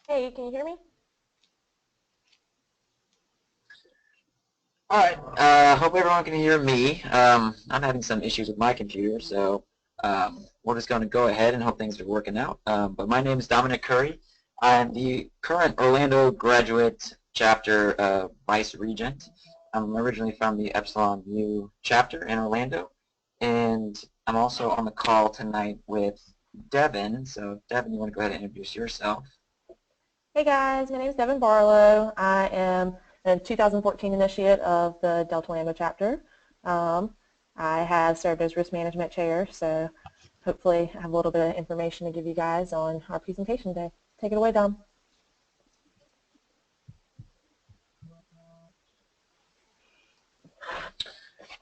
Hey, can you hear me? All right. Hope everyone can hear me. I'm having some issues with my computer, so we're just going to go ahead and hope things are working out. But my name is Dominic Curry. I'm the current Orlando graduate chapter vice regent. I'm originally from the Epsilon Mu chapter in Orlando, and I'm also on the call tonight with Devin. So, Devin, you want to go ahead and introduce yourself? Hey guys, my name is Devin Barlow. I am a 2014 initiate of the Delta Orlando chapter. Um, I have served as risk management chair, so hopefully I have a little bit of information to give you guys on our presentation today. Take it away, Dom.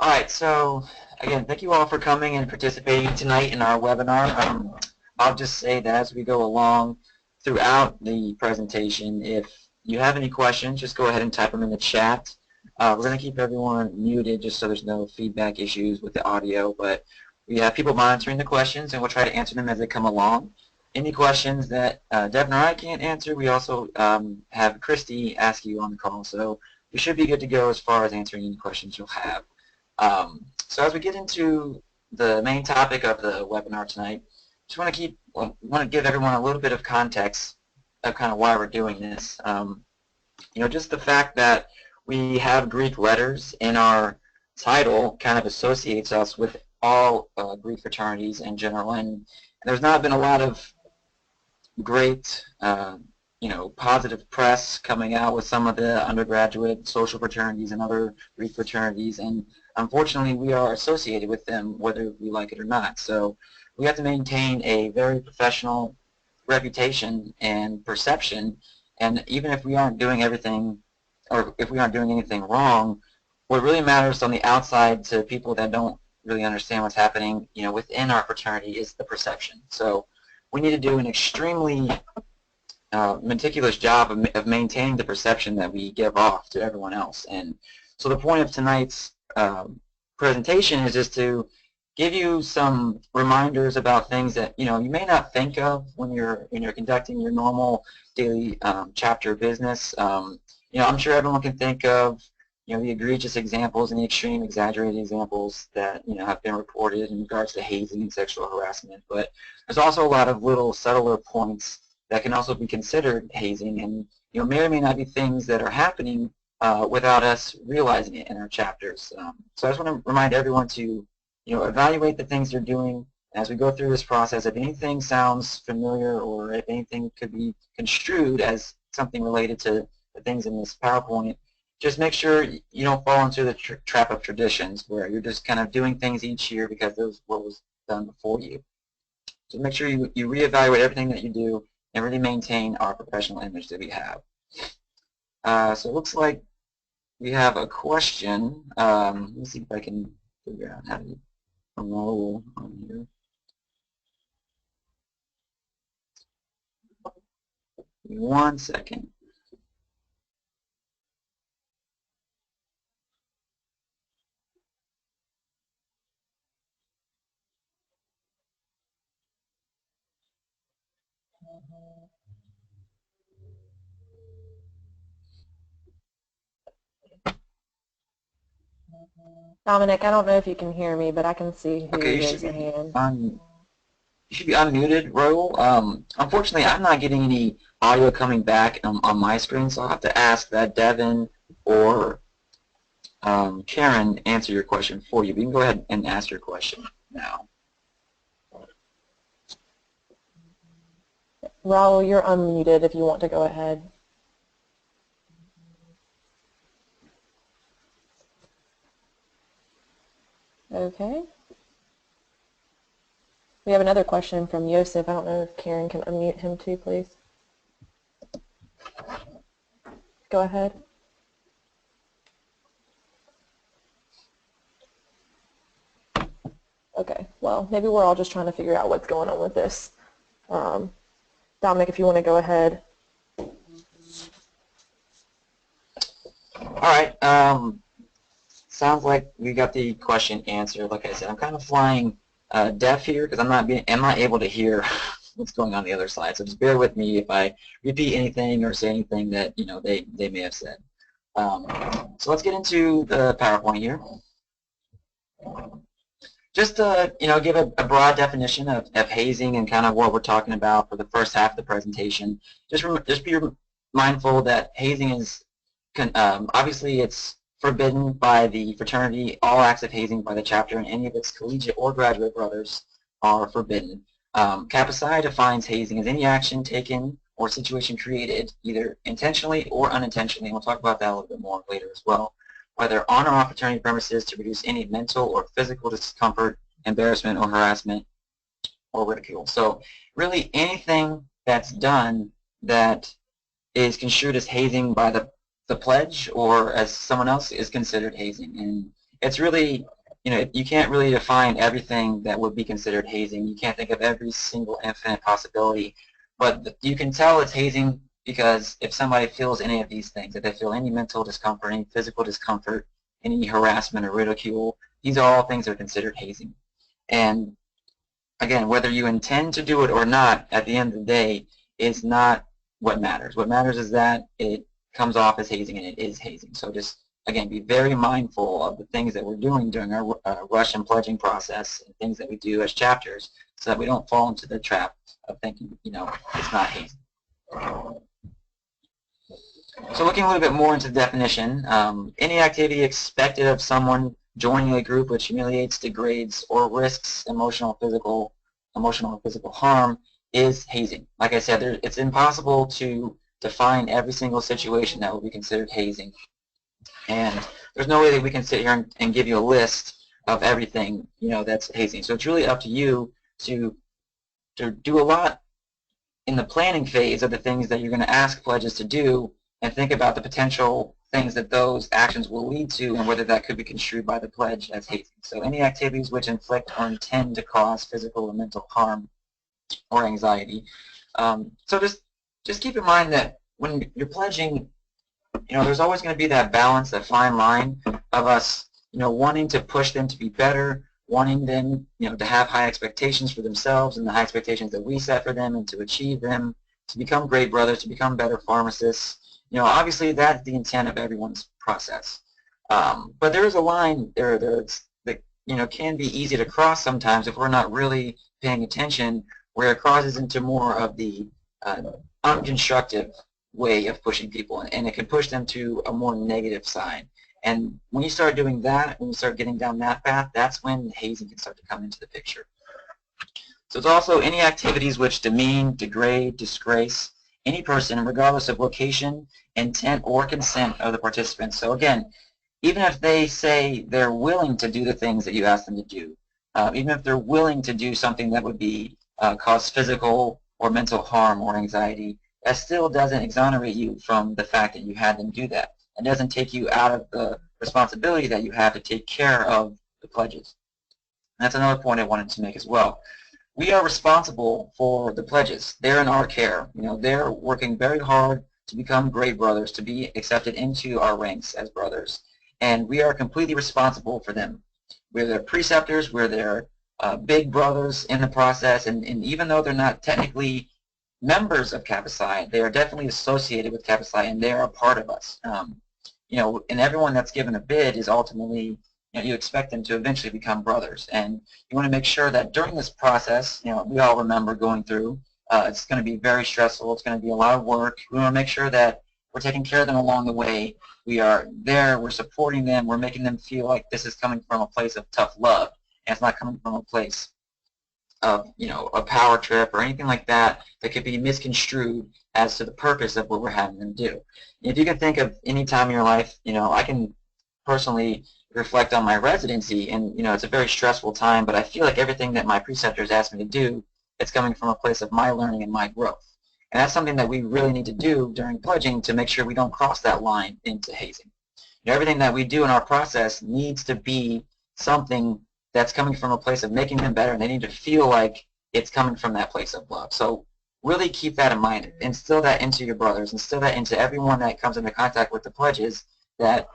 All right, so again, thank you all for coming and participating tonight in our webinar. I'll just say that as we go along throughout the presentation, if you have any questions, just go ahead and type them in the chat. We're going to keep everyone muted just so there's no feedback issues with the audio, but we have people monitoring the questions, and we'll try to answer them as they come along. Any questions that Devin or I can't answer, we also have Christy ask you on the call, so we should be good to go as far as answering any questions you'll have. So as we get into the main topic of the webinar tonight, just want to give everyone a little bit of context of kind of why we're doing this. Just the fact that we have Greek letters in our title kind of associates us with all Greek fraternities in general, and there's not been a lot of great positive press coming out with some of the undergraduate social fraternities and other Greek fraternities, and unfortunately we are associated with them whether we like it or not. So we have to maintain a very professional reputation and perception, and even if we aren't doing everything, or if we aren't doing anything wrong, what really matters on the outside to people that don't really understand what's happening, within our fraternity is the perception. So we need to do an extremely meticulous job of maintaining the perception that we give off to everyone else. And so the point of tonight's presentation is just to give you some reminders about things that you may not think of when you're conducting your normal daily chapter business. I'm sure everyone can think of the egregious examples and the extreme exaggerated examples that have been reported in regards to hazing and sexual harassment. But there's also a lot of little subtler points that can also be considered hazing, and may or may not be things that are happening without us realizing it in our chapters. So I just want to remind everyone to evaluate the things they're doing as we go through this process. If anything sounds familiar, or if anything could be construed as something related to the things in this PowerPoint, just make sure you don't fall into the trap of traditions where you're just kind of doing things each year because that was what was done before you. So make sure you reevaluate everything that you do and really maintain our professional image that we have. So it looks like we have a question. Let me see if I can figure out how to enroll on here. One second. Dominic, I don't know if you can hear me, but I can see who Okay, raised their hand. you should be unmuted, Raul. Unfortunately, I'm not getting any audio coming back on my screen, so I'll have to ask that Devin or Karen answer your question for you. We can go ahead and ask your question now. Raul, you're unmuted if you want to go ahead. Okay. We have another question from Yosef. I don't know if Karen can unmute him too, please. Go ahead. Okay, well, maybe we're all just trying to figure out what's going on with this. Dominic, if you want to go ahead. All right. Sounds like we got the question answered. Like I said, I'm kind of flying deaf here because I'm not able to hear what's going on the other side. So just bear with me if I repeat anything or say anything that they may have said. So let's get into the PowerPoint here. Just to give a broad definition of hazing and kind of what we're talking about for the first half of the presentation. Just be mindful that hazing is obviously it's forbidden by the fraternity. All acts of hazing by the chapter and any of its collegiate or graduate brothers are forbidden. Kappa Psi defines hazing as any action taken or situation created either intentionally or unintentionally. And we'll talk about that a little bit more later as well. Whether on or off fraternity premises to produce any mental or physical discomfort, embarrassment, or harassment, or ridicule. So really anything that's done that is construed as hazing by the pledge or as someone else is considered hazing. And it's really, you can't really define everything that would be considered hazing. You can't think of every single infinite possibility. But you can tell it's hazing because if somebody feels any of these things, if they feel any mental discomfort, any physical discomfort, any harassment or ridicule, these are all things that are considered hazing. And again, whether you intend to do it or not, at the end of the day, is not what matters. What matters is that it comes off as hazing and it is hazing. So just, again, be very mindful of the things that we're doing during our rush and pledging process and things that we do as chapters so that we don't fall into the trap of thinking, it's not hazing. So looking a little bit more into the definition, any activity expected of someone joining a group which humiliates, degrades, or risks emotional or physical harm is hazing. Like I said, it's impossible to define every single situation that will be considered hazing. And there's no way that we can sit here and give you a list of everything that's hazing. So it's really up to you to do a lot in the planning phase of the things that you're going to ask pledges to do and think about the potential things that those actions will lead to and whether that could be construed by the pledge as hazing. So any activities which inflict or intend to cause physical or mental harm or anxiety. So just keep in mind that when you're pledging, there's always going to be that balance, that fine line of us, wanting to push them to be better, wanting them, to have high expectations for themselves and the high expectations that we set for them and to achieve them, to become great brothers, to become better pharmacists. Obviously that's the intent of everyone's process. But there is a line there that can be easy to cross sometimes if we're not really paying attention, where it crosses into more of the unconstructive way of pushing people, and it can push them to a more negative side. And when you start doing that, when you start getting down that path, that's when hazing can start to come into the picture. So it's also any activities which demean, degrade, disgrace any person, regardless of location, intent, or consent of the participants. So again, even if they say they're willing to do the things that you ask them to do, even if they're willing to do something that would be cause physical or mental harm or anxiety, that still doesn't exonerate you from the fact that you had them do that. It doesn't take you out of the responsibility that you have to take care of the pledges. And that's another point I wanted to make as well. We are responsible for the pledges. They're in our care. They're working very hard to become great brothers, to be accepted into our ranks as brothers. And we are completely responsible for them. We're their preceptors. We're their big brothers in the process. And even though they're not technically members of Kappa Psi, they are definitely associated with Kappa Psi, and they are a part of us. And everyone that's given a bid is ultimately, you expect them to eventually become brothers. And you want to make sure that during this process, we all remember going through, it's going to be very stressful. It's going to be a lot of work. We want to make sure that we're taking care of them along the way. We are there. We're supporting them. We're making them feel like this is coming from a place of tough love, and it's not coming from a place of, a power trip or anything like that that could be misconstrued as to the purpose of what we're having them do. If you can think of any time in your life, I can personally reflect on my residency, and it's a very stressful time, but I feel like everything that my preceptors asked me to do, it's coming from a place of my learning and my growth. And that's something that we really need to do during pledging to make sure we don't cross that line into hazing. Everything that we do in our process needs to be something that's coming from a place of making them better, and they need to feel like it's coming from that place of love. So really keep that in mind. Instill that into your brothers. Instill that into everyone that comes into contact with the pledges, that,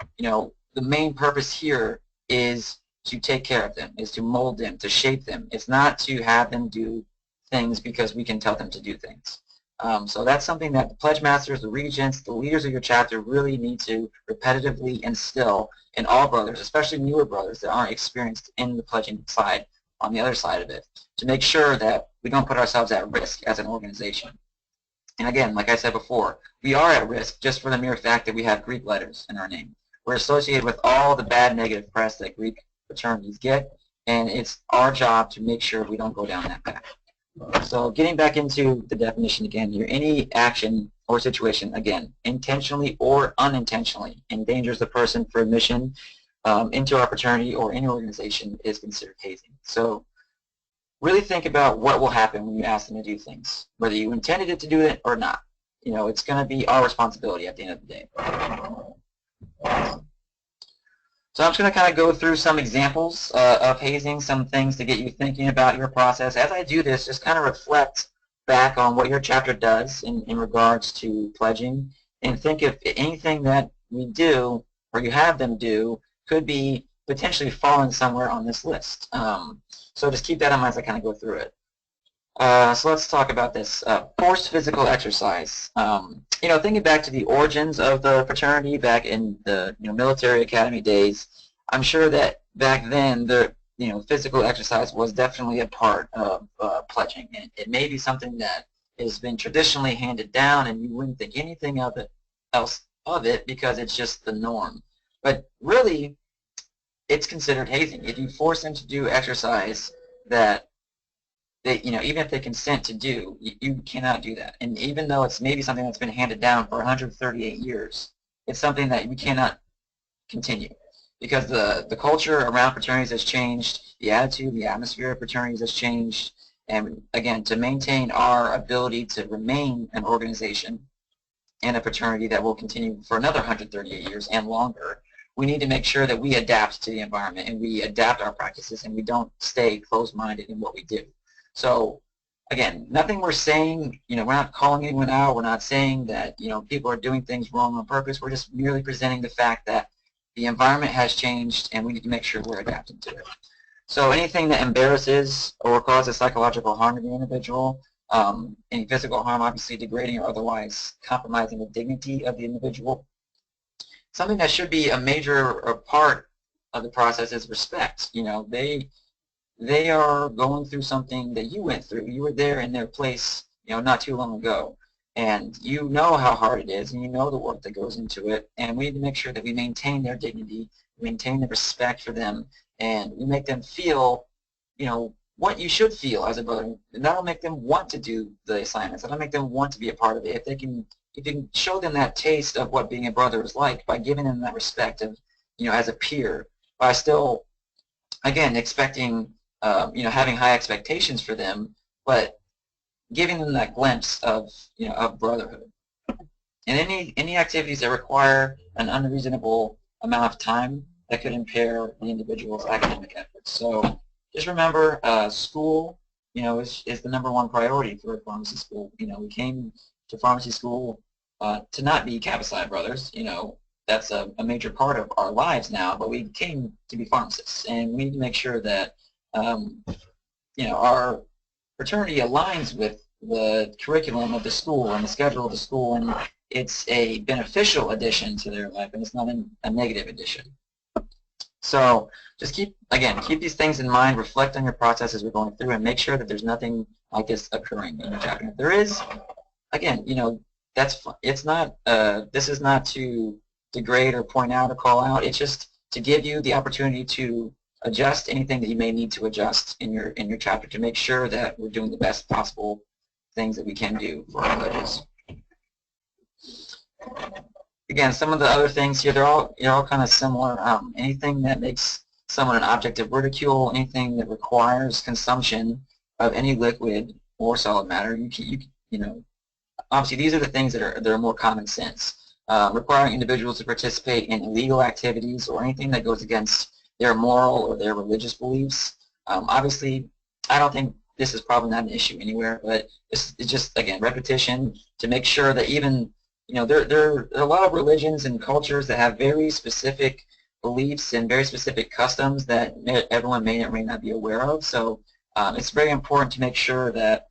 the main purpose here is to take care of them, is to mold them, to shape them. It's not to have them do things because we can tell them to do things. So that's something that the pledge masters, the regents, the leaders of your chapter really need to repetitively instill in all brothers, especially newer brothers that aren't experienced in the pledging side on the other side of it, to make sure that we don't put ourselves at risk as an organization. And again, like I said before, we are at risk just for the mere fact that we have Greek letters in our name. We're associated with all the bad negative press that Greek fraternities get, and it's our job to make sure we don't go down that path. So getting back into the definition again here, any action or situation, again, intentionally or unintentionally endangers the person for admission into our fraternity or any organization is considered hazing. So really think about what will happen when you ask them to do things, whether you intended it to do it or not. You know, it's going to be our responsibility at the end of the day. So I'm just going to kind of go through some examples of hazing, some things to get you thinking about your process. As I do this, just kind of reflect back on what your chapter does in regards to pledging, and think if anything that we do or you have them do could be potentially falling somewhere on this list. So just keep that in mind as I kind of go through it. So let's talk about this. Forced physical exercise. You know, thinking back to the origins of the fraternity back in the military academy days, I'm sure that back then the physical exercise was definitely a part of pledging. It may be something that has been traditionally handed down, and you wouldn't think anything of it else of it because it's just the norm. But really, it's considered hazing if you force them to do exercise that they, even if they consent to do, you cannot do that. And even though it's maybe something that's been handed down for 138 years, it's something that we cannot continue because the culture around fraternities has changed, the attitude, the atmosphere of fraternities has changed, and again, to maintain our ability to remain an organization and a fraternity that will continue for another 138 years and longer, we need to make sure that we adapt to the environment and we adapt our practices and we don't stay closed-minded in what we do. So again, nothing we're saying, we're not calling anyone out, we're not saying that, people are doing things wrong on purpose, we're just merely presenting the fact that the environment has changed and we need to make sure we're adapting to it. So anything that embarrasses or causes psychological harm to the individual, any physical harm, obviously degrading or otherwise compromising the dignity of the individual. Something that should be a major part of the process is respect. They are going through something that you went through. You were there in their place, not too long ago. And you know how hard it is, and you know the work that goes into it. And we need to make sure that we maintain their dignity, maintain the respect for them, and we make them feel, what you should feel as a brother. And that'll make them want to do the assignments. That'll make them want to be a part of it. If you can show them that taste of what being a brother is like by giving them that respect of, as a peer, by still, again, expecting, having high expectations for them, but giving them that glimpse of, of brotherhood. And any activities that require an unreasonable amount of time that could impair the individual's academic efforts. So just remember, school, is the #1 priority for a pharmacy school. We came to pharmacy school to not be Kappa Psi brothers. That's a major part of our lives now, but we came to be pharmacists, and we need to make sure that our fraternity aligns with the curriculum of the school and the schedule of the school, and it's a beneficial addition to their life, and it's not a negative addition. So just keep these things in mind, reflect on your process as we're going through, and make sure that there's nothing like this occurring in your chapter. If there is, again, that's it's not. This is not to degrade or point out or call out. It's just to give you the opportunity to adjust anything that you may need to adjust in your chapter to make sure that we're doing the best possible things that we can do for our pledges. Again, some of the other things here, they're all kind of similar. Anything that makes someone an object of ridicule, anything that requires consumption of any liquid or solid matter, obviously these are the things that are more common sense. Requiring individuals to participate in illegal activities or anything that goes against their moral or their religious beliefs. Obviously, I don't think this is probably not an issue anywhere, but it's just, again, repetition to make sure that even, there are a lot of religions and cultures that have very specific beliefs and very specific customs that everyone may or may not be aware of. So it's very important to make sure that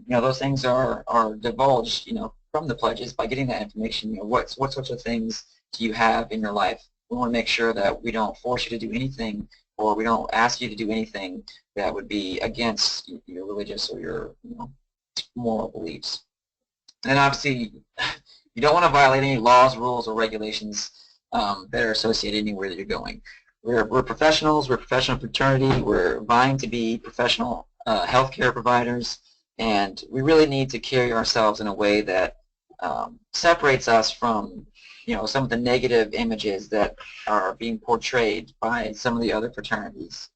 those things are divulged, from the pledges by getting that information. What sorts of things do you have in your life? We want to make sure that we don't force you to do anything, or we don't ask you to do anything that would be against your religious or your moral beliefs. And obviously, you don't want to violate any laws, rules, or regulations that are associated anywhere that you're going. We're professionals. We're a professional fraternity. We're vying to be professional healthcare providers, and we really need to carry ourselves in a way that separates us from, some of the negative images that are being portrayed by some of the other fraternities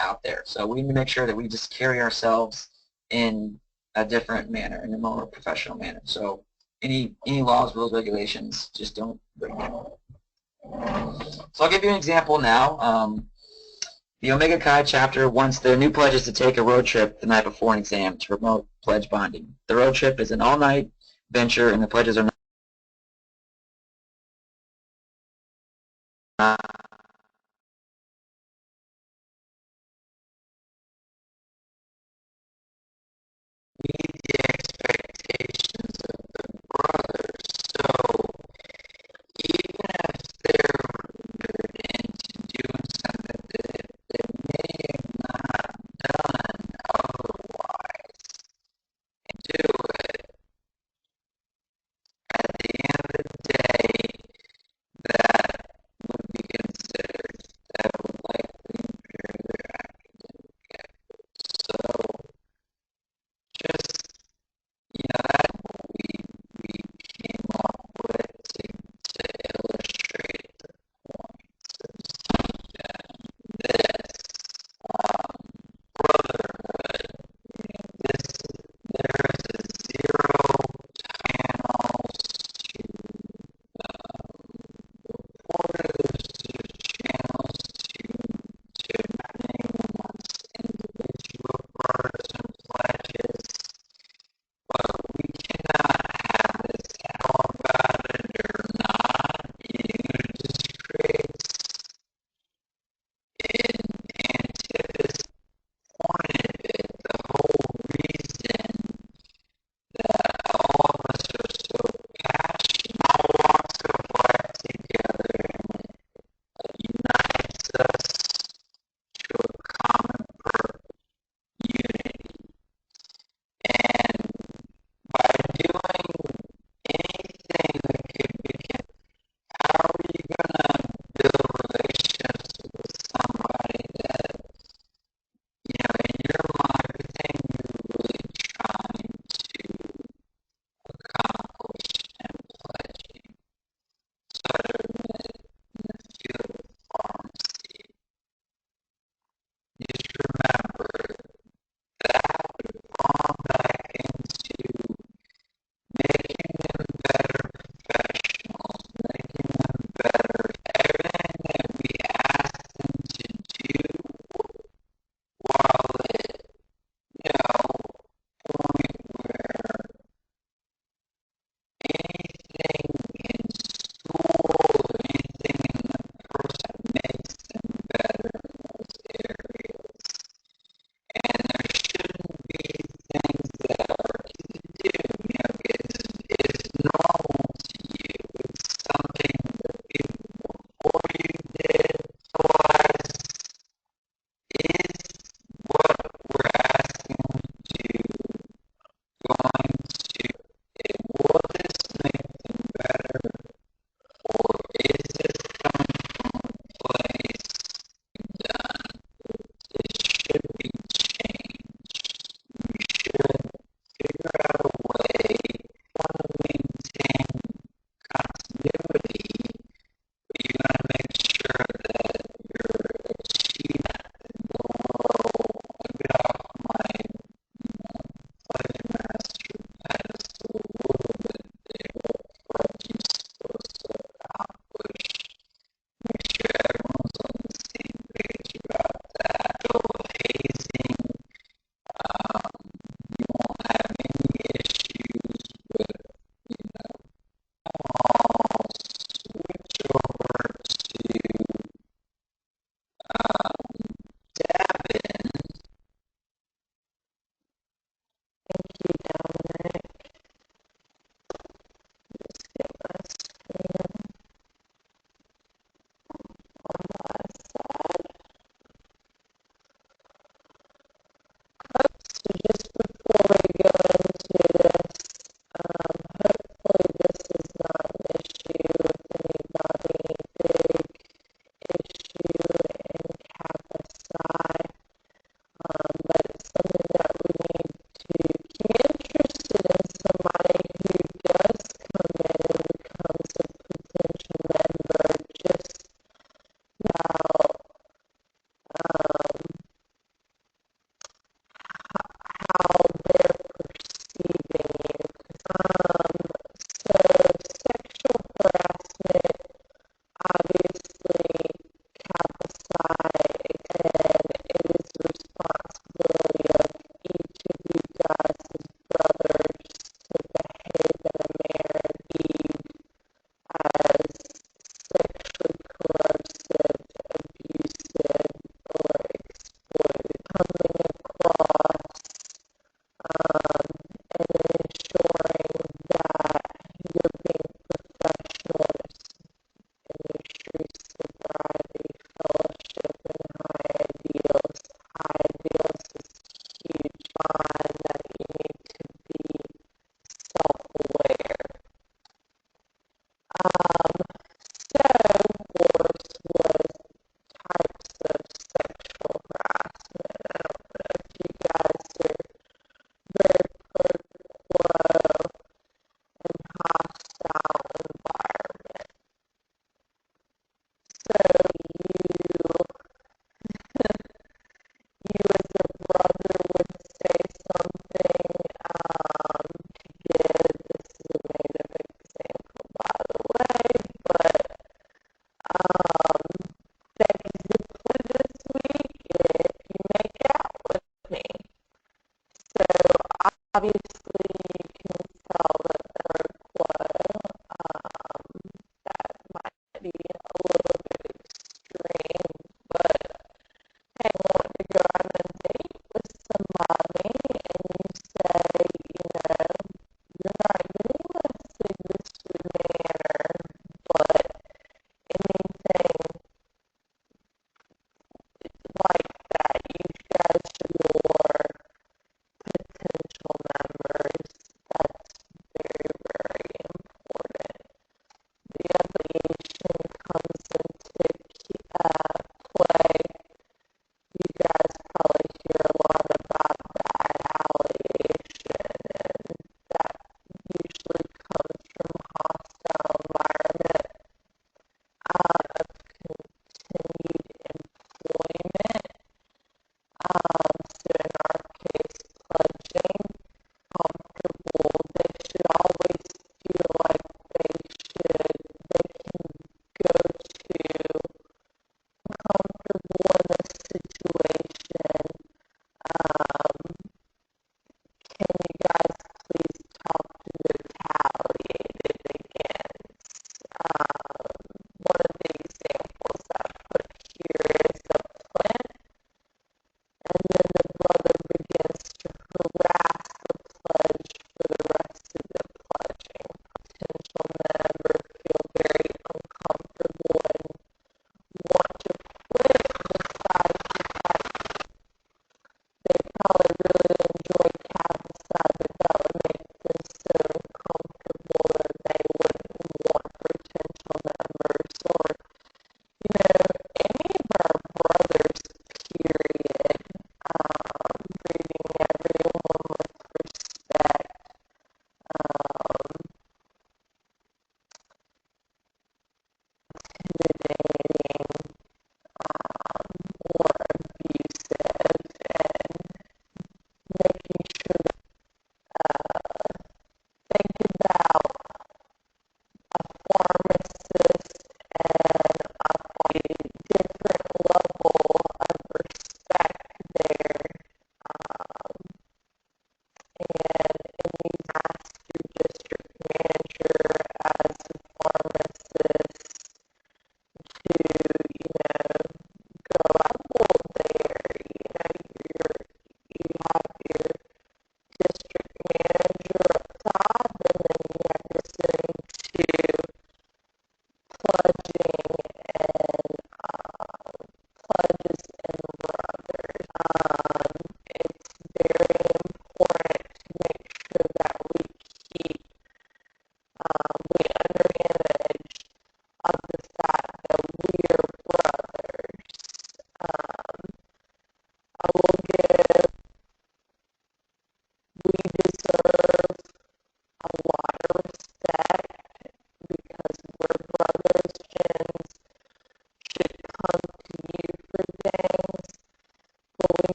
out there. So we need to make sure that we just carry ourselves in a different manner, in a more professional manner. So any laws, rules, regulations, just don't break them. So I'll give you an example now. The Omega Chi chapter wants their new pledges to take a road trip the night before an exam to promote pledge bonding. The road trip is an all-night venture, and the pledges are not meet the expectations of the brothers. So even if they're into doing something that they may have not done otherwise, and do it, at the end of the day, that would be considered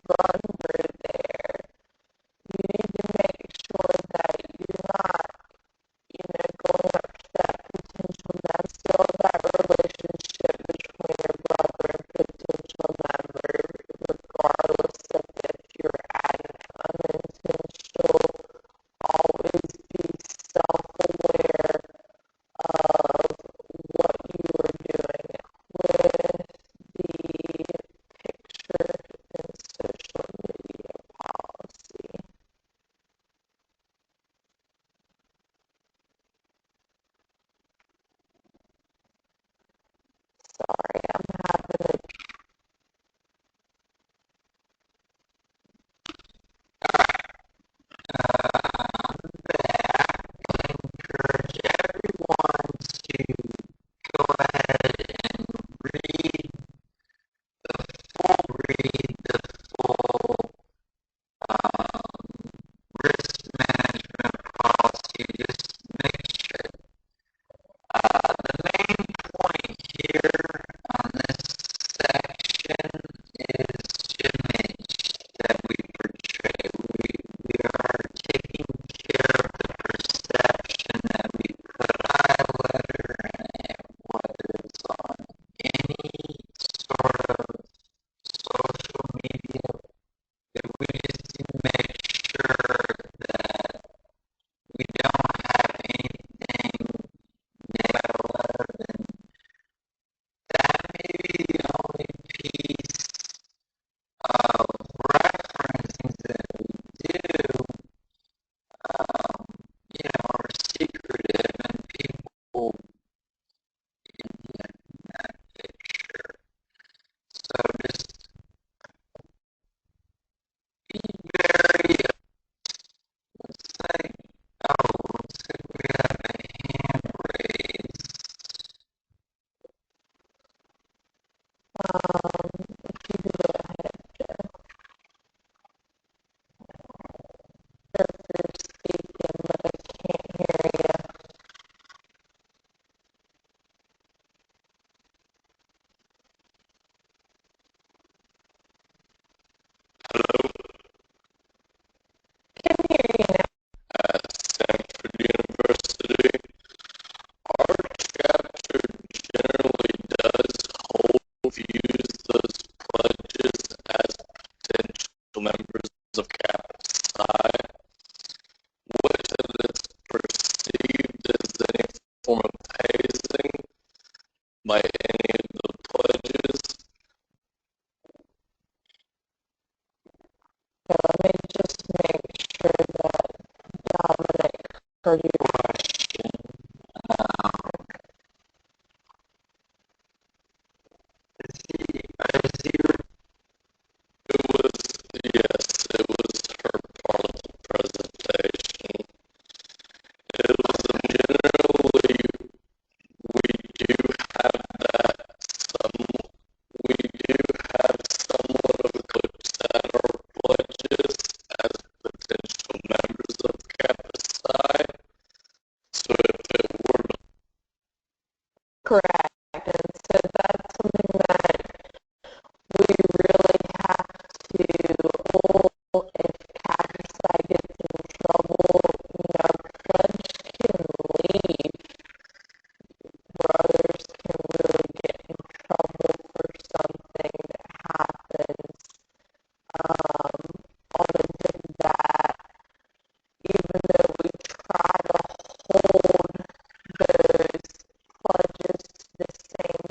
run through there. You need to make sure that you're not, going upset potential members. Still that relationship between your brother and potential member, regardless of if you're acting unintentional, always be self-aware of what you are doing with the picture and social media policy. Sorry, I'm having a Encourage everyone to go ahead and read the full risk management policy. Just make sure. The main point here on this section is to image that we portray. We are taking care of the perception that we put highlighter and whether it's on any sort of social media, that we just need to make sure that we don't have anything negative, and that may be the only piece of referencing that we do, are secretive and people get that picture. So just be very, looks like we have a hand raised. if you could go ahead, Jeff, if you're speaking, but I can't hear you. Hello, Can hear you now. Stanford University. Our chapter generally does hold views those pledges as potential members of Kappa Psi, which is perceived as any form of hazing by any of the pledges. So let me just make sure that Dominic heard you. Question. Is he It was, yes, it was her part of the presentation. It was generally, we do have that we do have somewhat of a coach that are pledges as potential members of Kappa Psi. So if it were to Correct. And so that's something that we really have to hold. If Kappa gets in trouble, pledge can leave. Brothers can really get in trouble for something that happens. On a tip that even though we try to hold those pledges the same,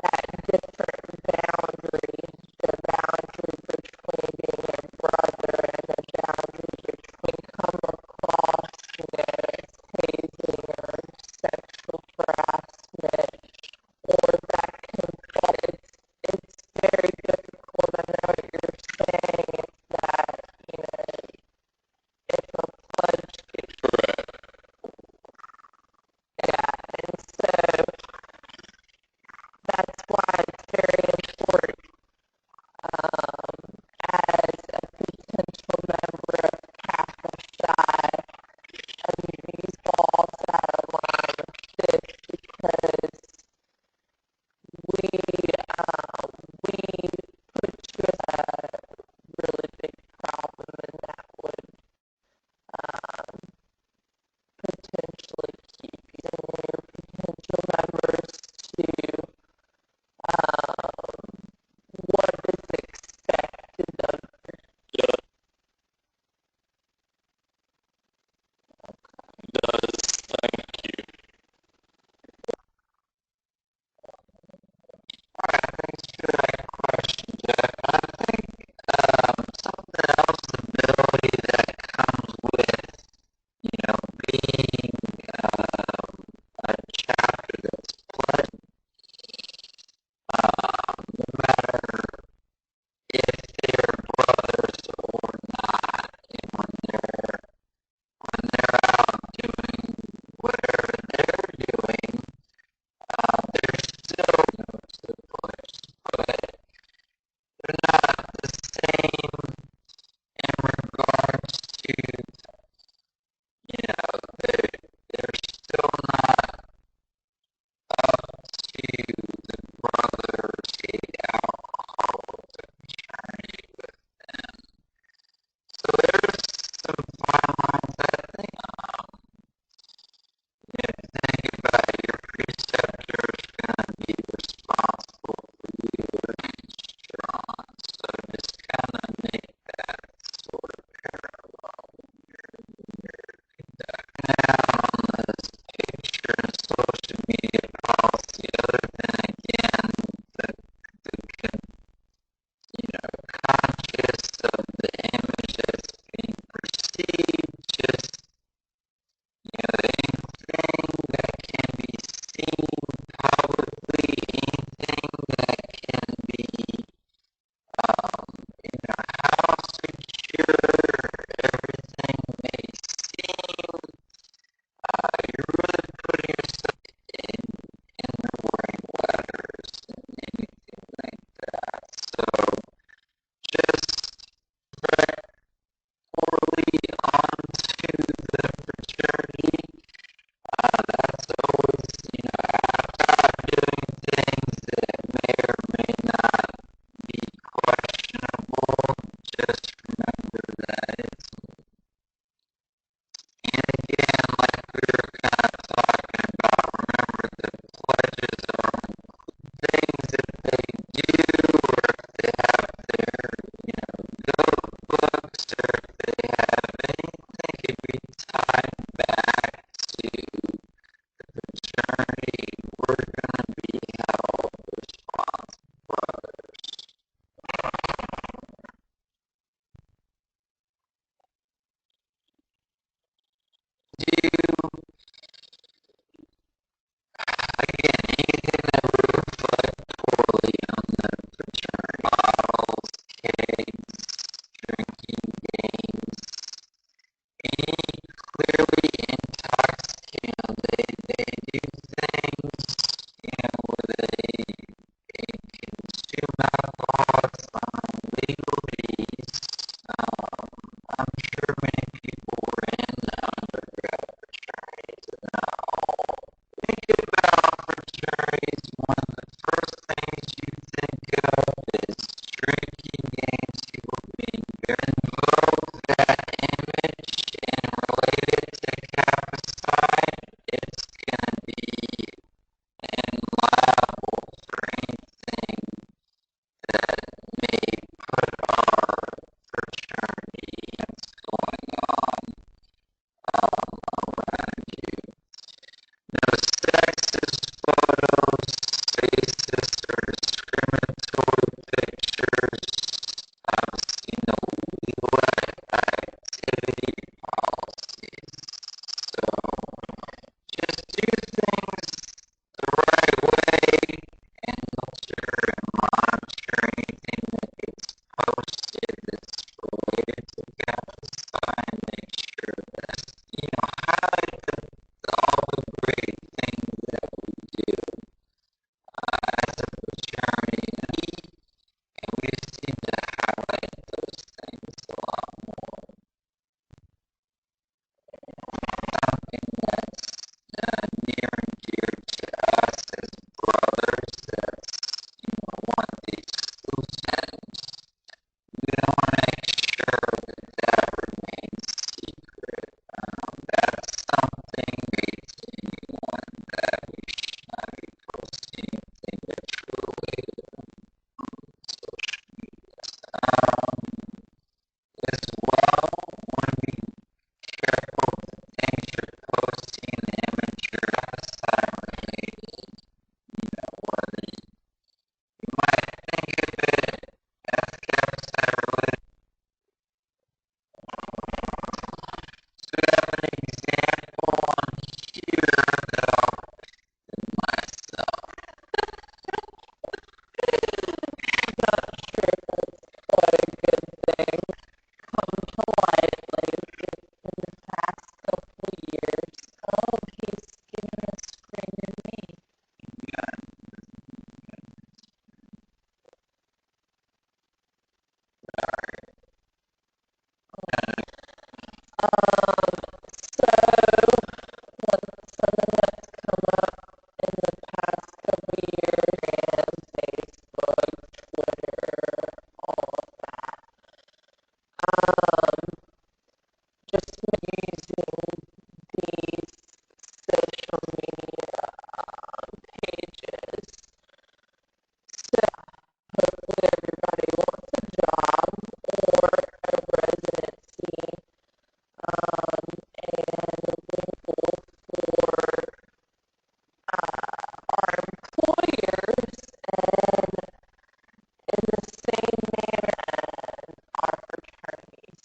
that different boundary, the boundary between being a brother and the boundary between come across, as hazing or sexual harassment, or that can, it's very difficult. I know what you're saying. again, anything that would reflect poorly on the fraternity. Bottles, kegs, drinking games, any clearly intoxicating, they do things, where they consume alcohol at some legal fees. I'm sure many people were in undergrad fraternities and now think about fraternities. One of the first things you think of is drinking games, people being very involved. That image and relate it to Kappa Psi, it's going to be liable for anything that may put our fraternity that's going on around you. No sexist photos, racist or discriminatory pictures, no illegal activity policies. So just do things the right way and filter and monitor anything that gets posted that's related to Kappa Psi and make sure that, highlight all the great things that we do as a fraternity, and we just need to highlight those things a lot more. Something that's near and dear to us as brothers, that's, one of the exclusions. We want to make sure that remains secret. That's something great to anyone that we should not be posting anything that's related on social media. As well, want to be careful of the things you're posting, the imagery outside related. Whether you might think of it as campsite related. So we have an example on here that I'll do myself. Not sure if that's quite a good thing. Come to light lately in the past couple of years. Oh, he's giving a screen to me. Yeah. So something that's come up in the past couple of years, and Facebook, Twitter, all of that. Just using these social media pages. So hopefully everybody wants a job or a residency, and thankful for our employers, and in the same manner as our fraternities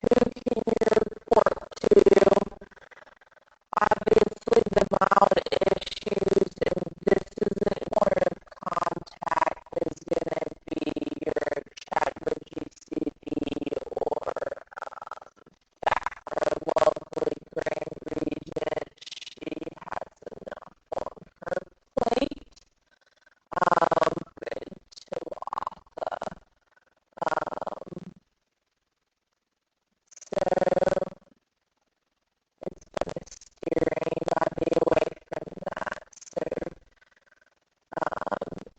who can you report to? Obviously, the mild issues, and this isn't point of contact, is going to be your ChatGPT or our lovely Grand Regent. She has enough on her plate to offer. So it's going to steer anybody away from that. So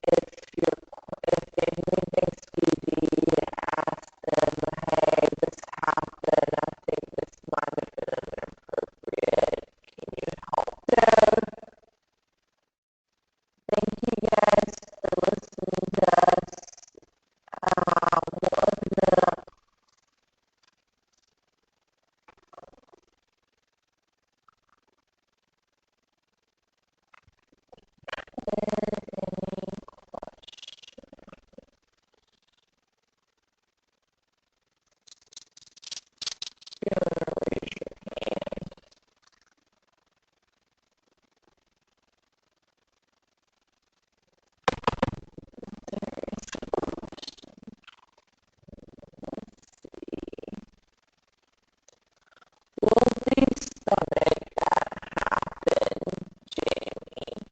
if anything's PD, ask them, hey, this happened. I think this might have been inappropriate. Can you help? So thank you guys for listening to us. We'll open it up. Will the stomach that happened, Jamie?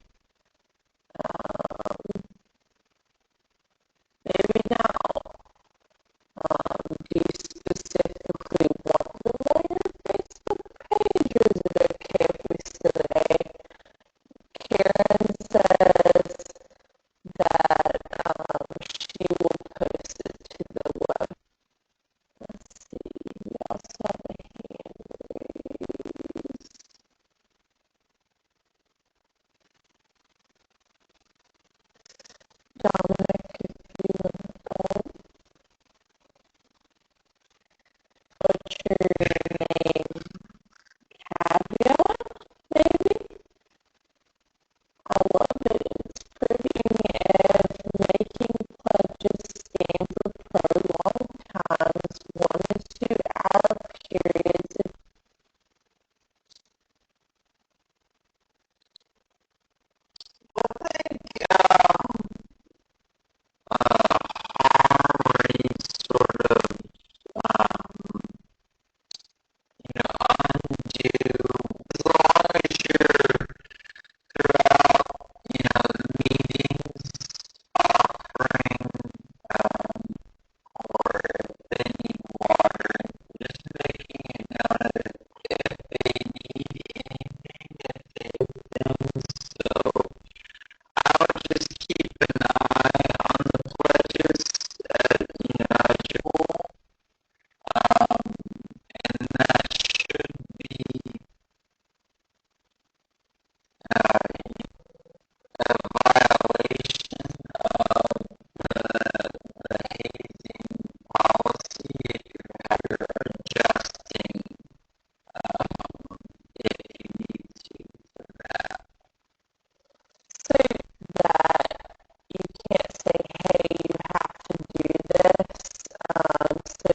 Maybe now. Do you specifically want them on your Facebook page, or is it okay if we say Karen says that she will post it to the web? Let's see. We also have a hand raised. Dominic, if you want to what's your name? Caveat, maybe? I love it. It's pretty. If making pledges stand for prolonged times, 1 to 2 hour periods. Harmony sort of, undo, as long as you're throughout, the meetings, offering, or if they need water, just making it known if they need anything, if they've been. So I would just keep an eye on the pledges, as usual, and that should be a violation of the hazing policy if you're adjusting if you need to for that. So that you can't say, hey, you have to do this. So